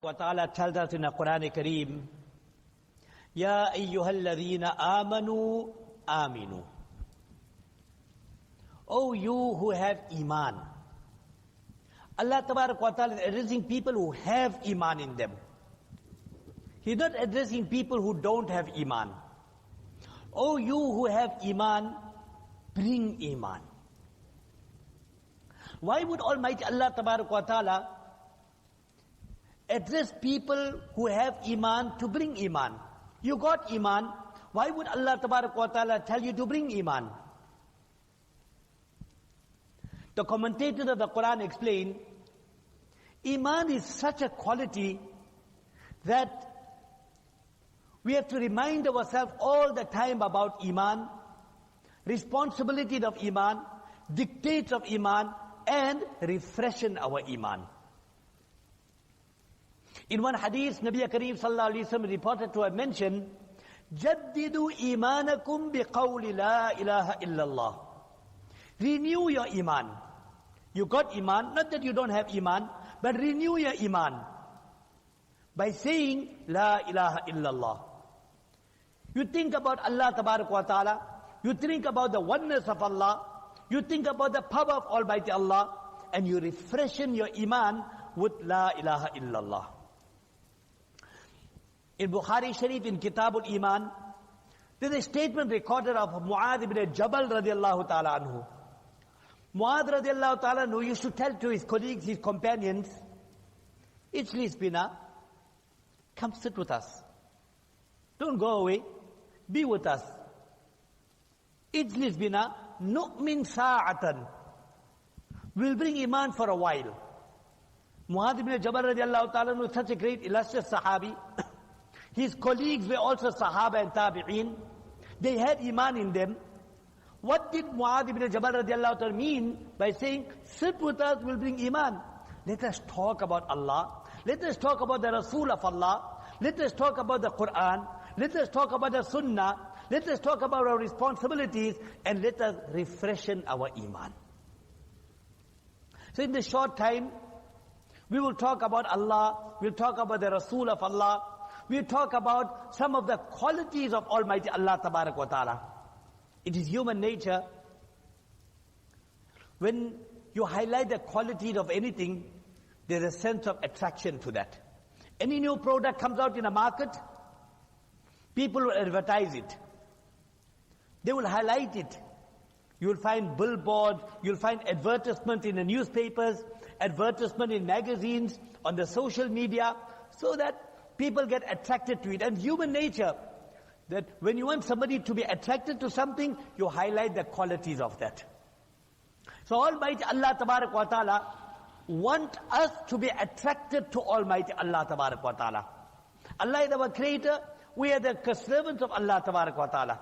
wa ta'ala tells us in the Quran Kareem, Ya ayyuhalladhina amanu aminu. Oh, you who have Iman. Allah Tabarak wa Ta'ala is addressing people who have Iman in them. He's not addressing people who don't have Iman. Oh, you who have Iman, bring Iman. Why would Almighty Allah Tabarak wa Ta'ala address people who have Iman to bring Iman? You got Iman, why would Allah Tabarak wa Ta'ala tell you to bring Iman? The commentators of the Quran explain, Iman is such a quality that we have to remind ourselves all the time about Iman, responsibility of Iman, dictates of Iman, and refreshing our Iman. In one hadith, Nabi Kareem sallallahu alaihi wasallam reported to have mentioned, Jaddidu imanakum biqawli la ilaha illallah. Renew your Iman. You got Iman, not that you don't have Iman, but renew your Iman by saying La ilaha illallah. You think about Allah Tabarak wa Ta'ala, you think about the oneness of Allah, you think about the power of Almighty Allah, and you refreshen your Iman with La ilaha illallah. In Bukhari Sharif, in Kitabul Iman, there's a statement recorded of Mu'adh ibn Jabal radiallahu ta'ala anhu. Mu'adh radiallahu ta'ala anhu used to tell to his colleagues, his companions, Ijlis bina, come sit with us. Don't go away, be with us. Ijlis bina, nu'min sa'atan. We'll bring Iman for a while. Mu'adh ibn Jabal radiallahu ta'ala anhu was such a great illustrious Sahabi. His colleagues were also Sahaba and Tabi'een. They had Iman in them. What did Mu'adh ibn Jabal radiallahu ta'ala mean by saying, sit with us, we'll bring Iman? Let us talk about Allah. Let us talk about the Rasul of Allah. Let us talk about the Quran. Let us talk about the Sunnah. Let us talk about our responsibilities, and let us refreshen our Iman. So in this short time, we will talk about Allah, we'll talk about the Rasul of Allah, we'll talk about some of the qualities of Almighty Allah Tabarak wa Ta'ala. It is human nature. When you highlight the qualities of anything, there's a sense of attraction to that. Any new product comes out in a market, people will advertise it. They will highlight it. You will find billboards, you'll find advertisement in the newspapers, advertisement in magazines, on the social media, so that people get attracted to it. And human nature, that when you want somebody to be attracted to something, you highlight the qualities of that. So Almighty Allah Tabarak wa Ta'ala want us to be attracted to Almighty Allah Tabarak wa Ta'ala. Allah is our creator, we are the servants of Allah Tabarak wa Ta'ala.